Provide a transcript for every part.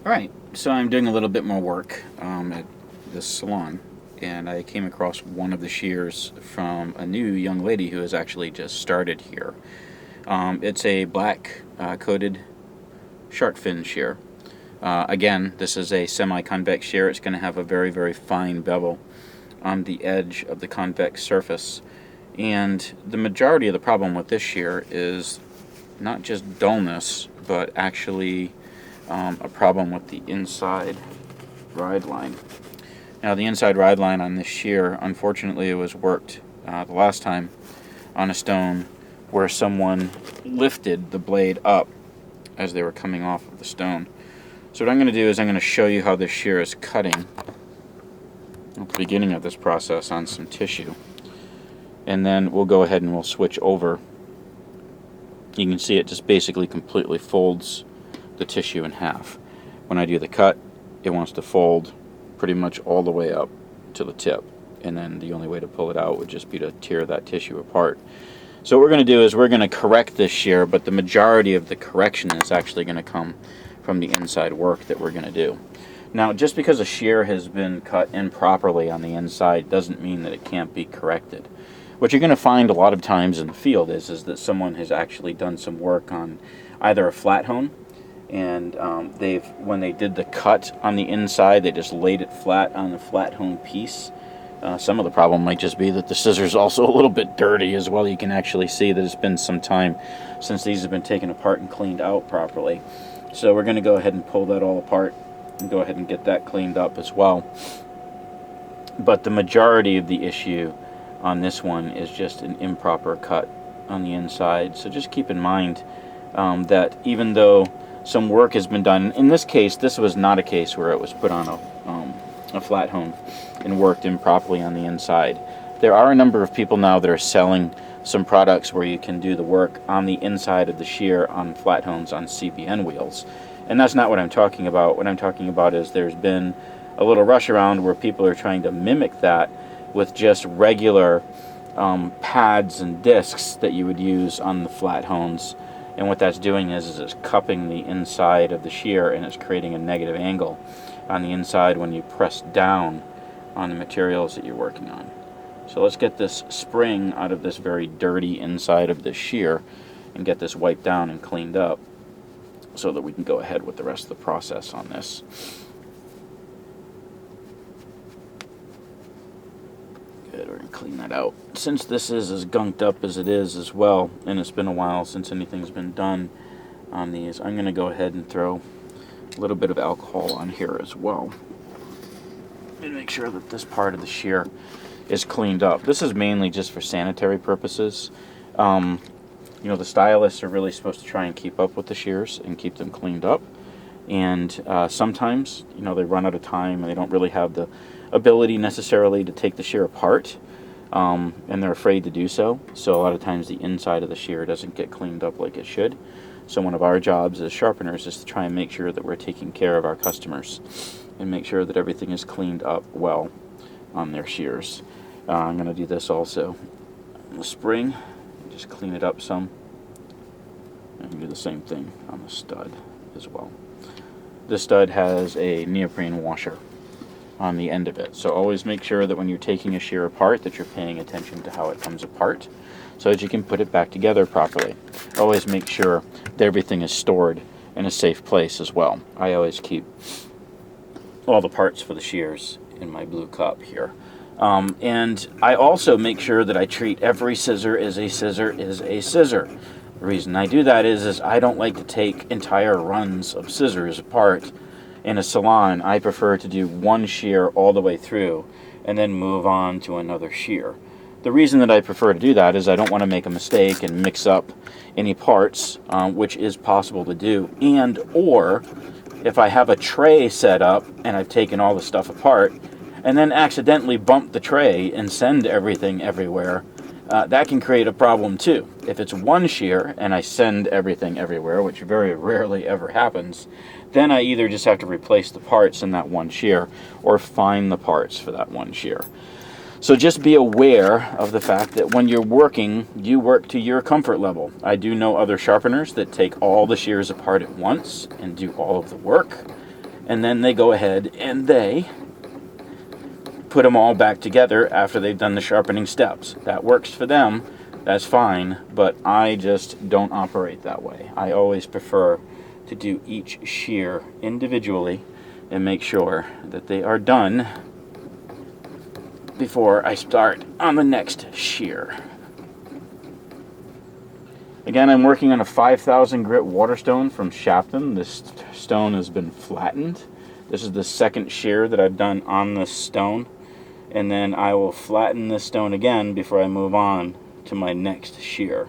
Alright, so I'm doing a little bit more work at this salon, and I came across one of the shears from a new young lady who has actually just started here. It's a black coated shark fin shear. Again, this is a semi-convex shear. It's going to have a very, very fine bevel on the edge of the convex surface. And the majority of the problem with this shear is not just dullness, but actually a problem with the inside ride line. Now, the inside ride line on this shear, unfortunately, it was worked the last time on a stone where someone lifted the blade up as they were coming off of the stone. So what I'm going to do is I'm going to show you how this shear is cutting at the beginning of this process on some tissue. And then we'll go ahead and we'll switch over. You can see it just basically completely folds the tissue in half. When I do the cut, it wants to fold pretty much all the way up to the tip, and then the only way to pull it out would just be to tear that tissue apart. So what we're going to do is we're going to correct this shear, but the majority of the correction is actually going to come from the inside work that we're going to do. Now, just because a shear has been cut improperly on the inside doesn't mean that it can't be corrected. What you're going to find a lot of times in the field is that someone has actually done some work on either a flat hone, and when they did the cut on the inside, they just laid it flat on the flat hone piece. Some of the problem might just be that the scissors also a little bit dirty as well. You can actually see that it's been some time since these have been taken apart and cleaned out properly. So we're going to go ahead and pull that all apart and go ahead and get that cleaned up as well. But the majority of the issue on this one is just an improper cut on the inside. So just keep in mind that even though some work has been done, in this case, this was not a case where it was put on a flat hone and worked improperly on the inside. There are a number of people now that are selling some products where you can do the work on the inside of the shear on flat hones on CBN wheels. And that's not what I'm talking about. What I'm talking about is there's been a little rush around where people are trying to mimic that with just regular pads and discs that you would use on the flat hones. And what that's doing is it's cupping the inside of the shear, and it's creating a negative angle on the inside when you press down on the materials that you're working on. So let's get this spring out of this very dirty inside of this shear and get this wiped down and cleaned up so that we can go ahead with the rest of the process on this. Good, we're going to clean that out. Since this is as gunked up as it is as well, and it's been a while since anything's been done on these, I'm going to go ahead and throw a little bit of alcohol on here as well and make sure that this part of the shear is cleaned up. This is mainly just for sanitary purposes. You know, the stylists are really supposed to try and keep up with the shears and keep them cleaned up. And sometimes, you know, they run out of time and they don't really have the ability necessarily to take the shear apart, and they're afraid to do so. So a lot of times the inside of the shear doesn't get cleaned up like it should. So one of our jobs as sharpeners is to try and make sure that we're taking care of our customers and make sure that everything is cleaned up well on their shears. I'm going to do this also on the spring, just clean it up some, and do the same thing on the stud as well. This stud has a neoprene washer on the end of it, so always make sure that when you're taking a shear apart that you're paying attention to how it comes apart so that you can put it back together properly. Always make sure that everything is stored in a safe place as well. I always keep all the parts for the shears in my blue cup here. And I also make sure that I treat every scissor as a scissor is a scissor. The reason I do that is I don't like to take entire runs of scissors apart in a salon. I prefer to do one shear all the way through and then move on to another shear. The reason that I prefer to do that is I don't want to make a mistake and mix up any parts, which is possible to do, and or if I have a tray set up and I've taken all the stuff apart and then accidentally bump the tray and send everything everywhere, that can create a problem too. If it's one shear and I send everything everywhere, which very rarely ever happens, then I either just have to replace the parts in that one shear or find the parts for that one shear. So just be aware of the fact that when you're working, you work to your comfort level. I do know other sharpeners that take all the shears apart at once and do all of the work. and then they go ahead and they put them all back together after they've done the sharpening steps. That works for them, that's fine, but I just don't operate that way. I always prefer to do each shear individually and make sure that they are done before I start on the next shear. Again, I'm working on a 5,000 grit waterstone from Shafton. This stone has been flattened. This is the second shear that I've done on this stone, and then I will flatten this stone again before I move on to my next shear.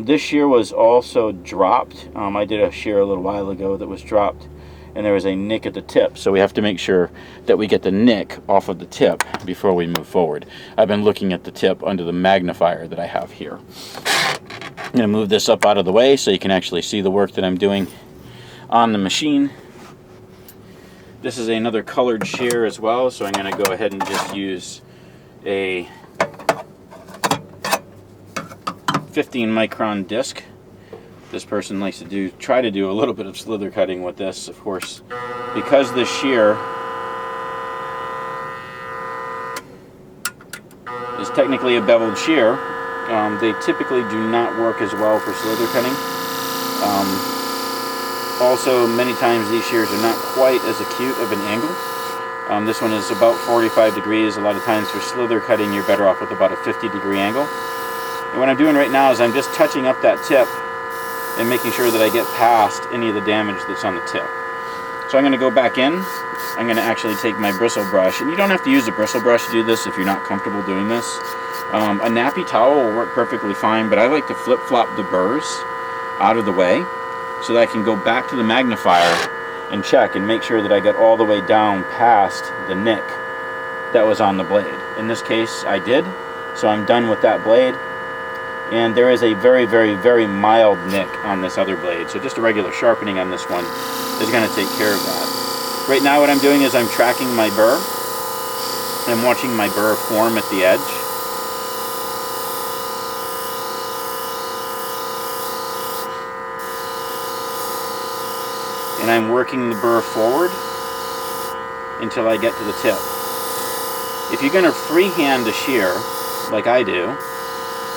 This shear was also dropped. I did a shear a little while ago that was dropped, and there was a nick at the tip, so we have to make sure that we get the nick off of the tip before we move forward. I've been looking at the tip under the magnifier that I have here. I'm going to move this up out of the way so you can actually see the work that I'm doing on the machine. This is another colored shear as well, so I'm going to go ahead and just use a 15 micron disc. This person likes to try to do a little bit of slither cutting with this, of course, because this shear is technically a beveled shear. They typically do not work as well for slither cutting. Also, many times these shears are not quite as acute of an angle. This one is about 45 degrees. A lot of times for slither cutting, you're better off with about a 50-degree angle. And what I'm doing right now is I'm just touching up that tip and making sure that I get past any of the damage that's on the tip. So I'm going to go back in. I'm going to actually take my bristle brush, and you don't have to use a bristle brush to do this if you're not comfortable doing this. A nappy towel will work perfectly fine, but I like to flip-flop the burrs out of the way so that I can go back to the magnifier and check and make sure that I get all the way down past the nick that was on the blade. In this case, I did, so I'm done with that blade. And there is a very, very, very mild nick on this other blade, so just a regular sharpening on this one is going to take care of that. Right now what I'm doing is I'm tracking my burr. I'm watching my burr form at the edge. And I'm working the burr forward until I get to the tip. If you're going to freehand a shear, like I do,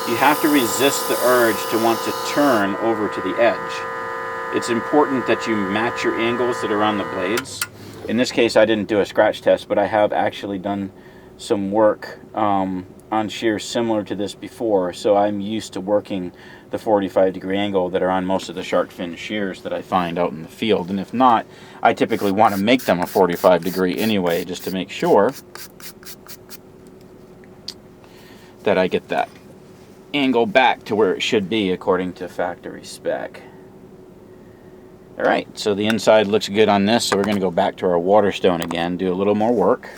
you have to resist the urge to want to turn over to the edge. It's important that you match your angles that are on the blades. In this case, I didn't do a scratch test, but I have actually done some work on shears similar to this before, so I'm used to working the 45-degree angle that are on most of the shark fin shears that I find out in the field. And if not, I typically want to make them a 45-degree anyway, just to make sure that I get that angle back to where it should be according to factory spec. Alright, so the inside looks good on this, so we're going to go back to our waterstone again, do a little more work.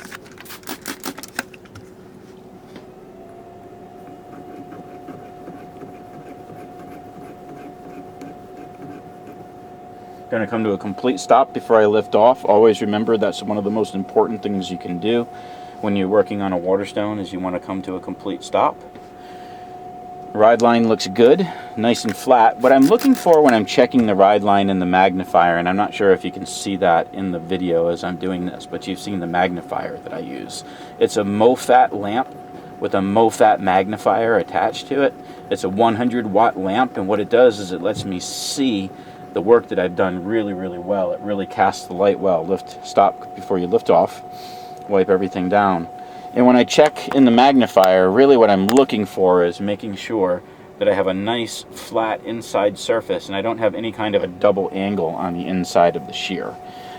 Going to come to a complete stop before I lift off. Always remember that's one of the most important things you can do when you're working on a waterstone, is you want to come to a complete stop. Rideline looks good, nice and flat. What I'm looking for when I'm checking the Rideline in the magnifier, and I'm not sure if you can see that in the video as I'm doing this, but you've seen the magnifier that I use. It's a MoFat lamp with a MoFat magnifier attached to it. It's a 100-watt lamp, and what it does is it lets me see the work that I've done really, really well. It really casts the light well. Stop before you lift off, wipe everything down. And when I check in the magnifier, really what I'm looking for is making sure that I have a nice flat inside surface and I don't have any kind of a double angle on the inside of the shear.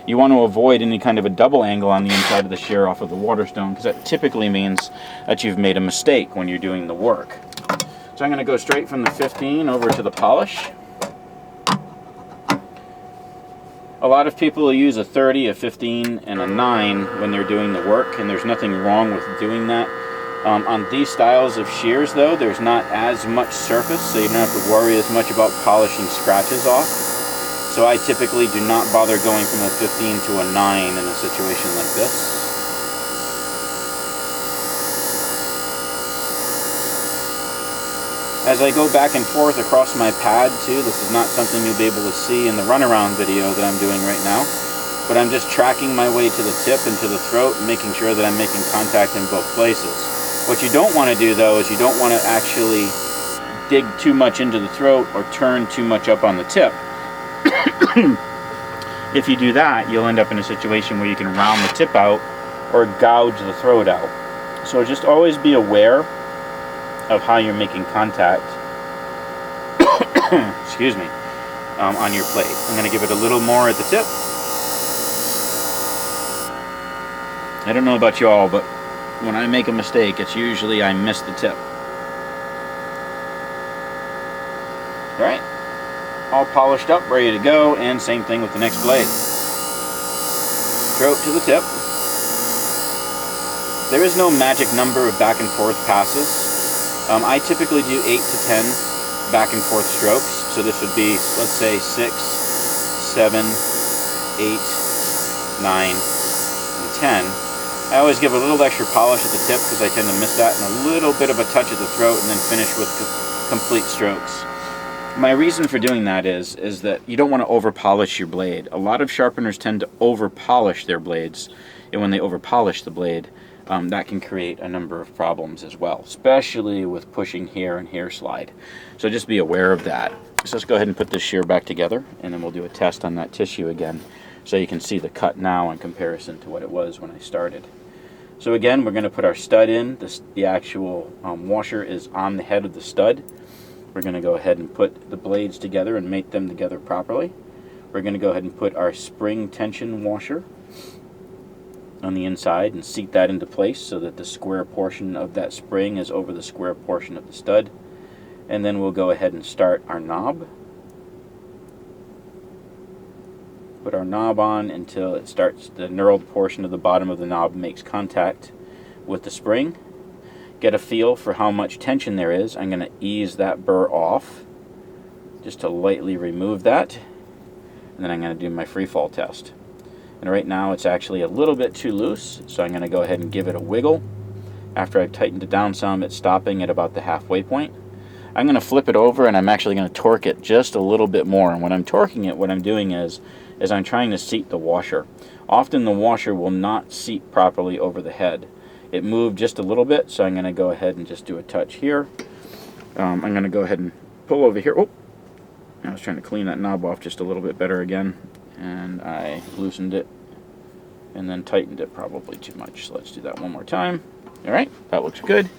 You want to avoid any kind of a double angle on the inside of the shear off of the waterstone, because that typically means that you've made a mistake when you're doing the work. So I'm going to go straight from the 15 over to the polish. A lot of people will use a 30, a 15, and a 9 when they're doing the work, and there's nothing wrong with doing that. On these styles of shears, though, there's not as much surface, so you don't have to worry as much about polishing scratches off. So I typically do not bother going from a 15 to a 9 in a situation like this. As I go back and forth across my pad too, this is not something you'll be able to see in the runaround video that I'm doing right now. but I'm just tracking my way to the tip and to the throat and making sure that I'm making contact in both places. What you don't want to do though is you don't want to actually dig too much into the throat or turn too much up on the tip. If you do that, you'll end up in a situation where you can round the tip out or gouge the throat out. So just always be aware of how you're making contact excuse me, on your plate. I'm going to give it a little more at the tip. I don't know about you all, but when I make a mistake, it's usually I miss the tip. Alright, all polished up, ready to go, and same thing with the next blade. Throat to the tip. There is no magic number of back and forth passes. I typically do 8 to 10 back and forth strokes. So this would be, let's say, 6, 7, 8, 9, and 10. I always give a little extra polish at the tip because I tend to miss that, and a little bit of a touch at the throat, and then finish with complete strokes. My reason for doing that is that you don't want to over polish your blade. A lot of sharpeners tend to over polish their blades, and when they over polish the blade, that can create a number of problems as well, especially with pushing hair and hair slide. So just be aware of that. So let's go ahead and put this shear back together, and then we'll do a test on that tissue again so you can see the cut now in comparison to what it was when I started. So again, we're going to put our stud in. The actual washer is on the head of the stud. We're going to go ahead and put the blades together and mate them together properly. We're going to go ahead and put our spring tension washer on the inside and seat that into place so that the square portion of that spring is over the square portion of the stud. And then we'll go ahead and start our knob. Put our knob on until it starts, the knurled portion of the bottom of the knob makes contact with the spring. Get a feel for how much tension there is. I'm going to ease that burr off just to lightly remove that. And then I'm going to do my free fall test. And right now it's actually a little bit too loose, so I'm going to go ahead and give it a wiggle. After I've tightened it down some, it's stopping at about the halfway point. I'm going to flip it over, and I'm actually going to torque it just a little bit more. And when I'm torquing it, what I'm doing is I'm trying to seat the washer. Often the washer will not seat properly over the head. It moved just a little bit, so I'm going to go ahead and just do a touch here. I'm going to go ahead and pull over here. Oh, I was trying to clean that knob off just a little bit better again, and I loosened it and then tightened it probably too much. So let's do that one more time. All right, that looks good.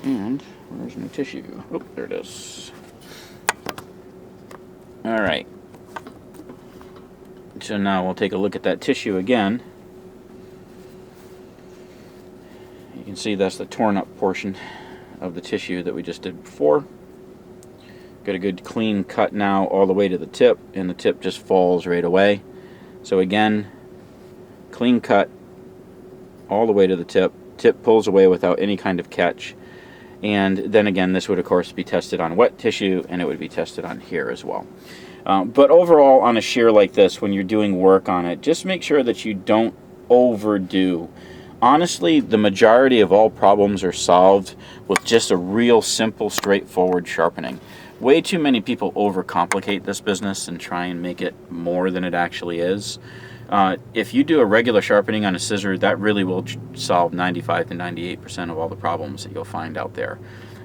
And where's my tissue? Oh, there it is. All right. So now we'll take a look at that tissue again. You can see that's the torn up portion of the tissue that we just did before. Got a good clean cut now all the way to the tip, and the tip just falls right away. So again, clean cut all the way to the tip. Tip pulls away without any kind of catch. And then again, this would of course be tested on wet tissue, and it would be tested on here as well. But overall, on a shear like this, when you're doing work on it, just make sure that you don't overdo. Honestly, the majority of all problems are solved with just a real simple, straightforward sharpening. Way too many people overcomplicate this business and try and make it more than it actually is. If you do a regular sharpening on a scissor, that really will solve 95 to 98% of all the problems that you'll find out there.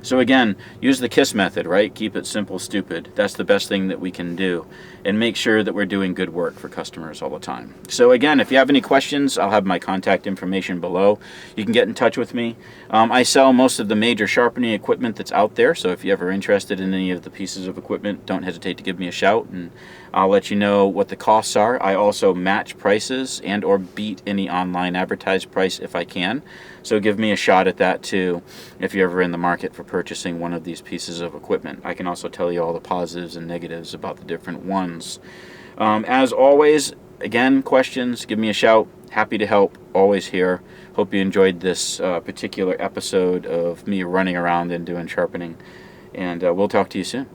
So again, use the KISS method, right? Keep it simple, stupid. That's the best thing that we can do. And make sure that we're doing good work for customers all the time. So again, if you have any questions, I'll have my contact information below. You can get in touch with me. I sell most of the major sharpening equipment that's out there, so if you're ever interested in any of the pieces of equipment, don't hesitate to give me a shout, and I'll let you know what the costs are. I also match prices and or beat any online advertised price if I can. So give me a shot at that too if you're ever in the market for purchasing one of these pieces of equipment. I can also tell you all the positives and negatives about the different ones. As always, again, questions, give me a shout. Happy to help, always here. Hope you enjoyed this particular episode of me running around and doing sharpening. And we'll talk to you soon.